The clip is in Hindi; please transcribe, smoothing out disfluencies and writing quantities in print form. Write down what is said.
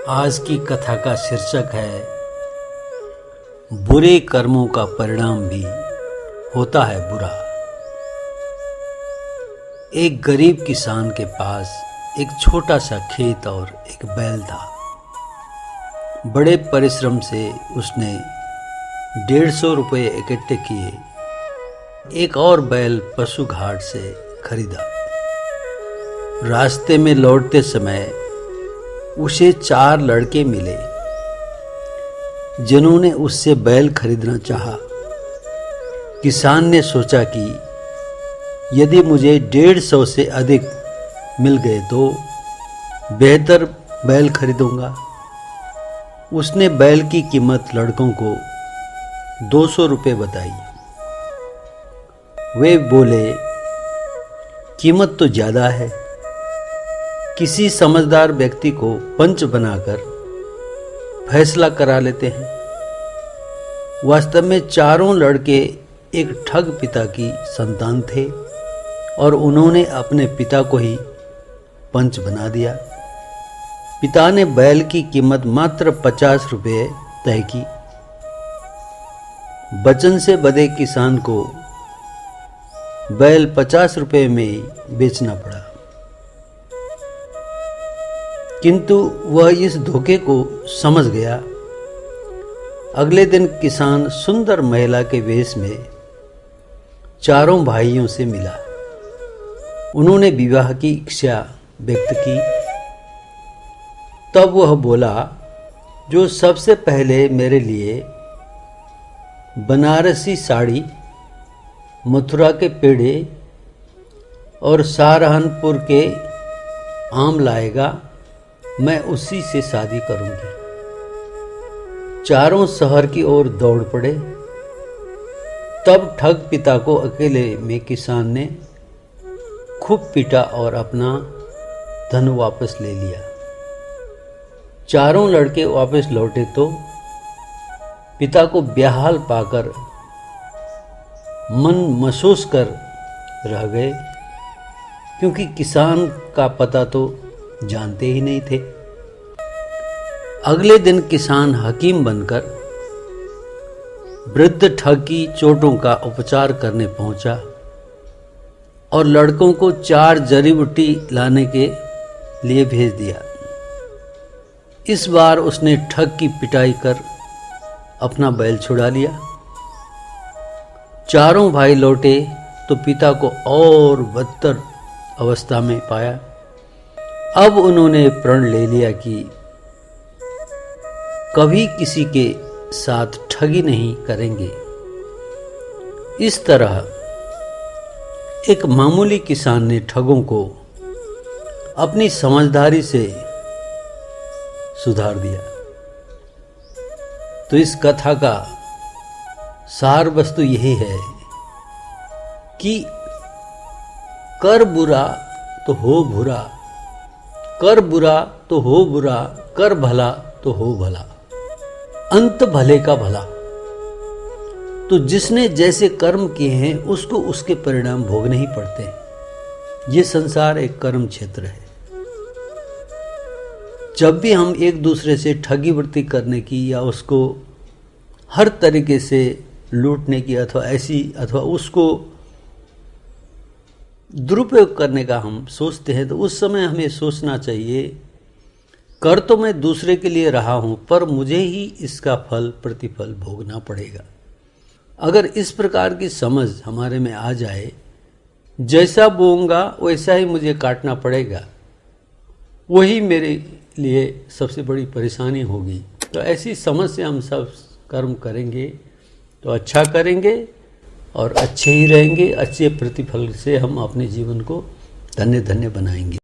आज की कथा का शीर्षक है बुरे कर्मों का परिणाम भी होता है बुरा। एक गरीब किसान के पास एक छोटा सा खेत और एक बैल था। बड़े परिश्रम से उसने 150 रुपये इकट्ठे किए। एक और बैल पशु घाट से खरीदा। रास्ते में लौटते समय उसे 4 लड़के मिले जिन्होंने उससे बैल खरीदना चाहा। किसान ने सोचा कि यदि मुझे 150 से अधिक मिल गए तो बेहतर बैल खरीदूंगा। उसने बैल की कीमत लड़कों को 200 रुपये बताई। वे बोले, कीमत तो ज्यादा है। किसी समझदार व्यक्ति को पंच बनाकर फैसला करा लेते हैं। वास्तव में चारों लड़के एक ठग पिता की संतान थे और उन्होंने अपने पिता को ही पंच बना दिया। पिता ने बैल की कीमत मात्र 50 रुपये तय की। वचन से बंधे किसान को बैल 50 रुपये में बेचना पड़ा, किंतु वह इस धोखे को समझ गया। अगले दिन किसान सुंदर महिला के वेश में चारों भाइयों से मिला। उन्होंने विवाह की इच्छा व्यक्त की। तब वह बोला, जो सबसे पहले मेरे लिए बनारसी साड़ी, मथुरा के पेड़े और सहारनपुर के आम लाएगा, मैं उसी से शादी करूंगी। चारों शहर की ओर दौड़ पड़े। तब ठग पिता को अकेले में किसान ने खूब पीटा और अपना धन वापस ले लिया। चारों लड़के वापस लौटे तो पिता को बेहाल पाकर मन महसूस कर रह गए, क्योंकि किसान का पता तो जानते ही नहीं थे। अगले दिन किसान हकीम बनकर वृद्ध ठग की चोटों का उपचार करने पहुंचा और लड़कों को 4 जड़ी बूटी लाने के लिए भेज दिया। इस बार उसने ठग की पिटाई कर अपना बैल छुड़ा लिया। चारों भाई लौटे तो पिता को और बदतर अवस्था में पाया। अब उन्होंने प्रण ले लिया कि कभी किसी के साथ ठगी नहीं करेंगे। इस तरह एक मामूली किसान ने ठगों को अपनी समझदारी से सुधार दिया। तो इस कथा का सार वस्तु यही है कि कर बुरा तो हो बुरा, कर बुरा तो हो बुरा, कर भला तो हो भला, अंत भले का भला। तो जिसने जैसे कर्म किए हैं उसको उसके परिणाम भोगने ही पड़ते हैं। ये संसार एक कर्म क्षेत्र है। जब भी हम एक दूसरे से ठगी वृत्ति करने की या उसको हर तरीके से लूटने की अथवा उसको दुरुपयोग करने का हम सोचते हैं, तो उस समय हमें सोचना चाहिए, कर तो मैं दूसरे के लिए रहा हूं, पर मुझे ही इसका प्रतिफल भोगना पड़ेगा। अगर इस प्रकार की समझ हमारे में आ जाए, जैसा बोऊंगा वैसा ही मुझे काटना पड़ेगा, वही मेरे लिए सबसे बड़ी परेशानी होगी। तो ऐसी समझ से हम सब कर्म करेंगे तो अच्छा करेंगे और अच्छे ही रहेंगे। अच्छे प्रतिफल से हम अपने जीवन को धन्य धन्य बनाएंगे।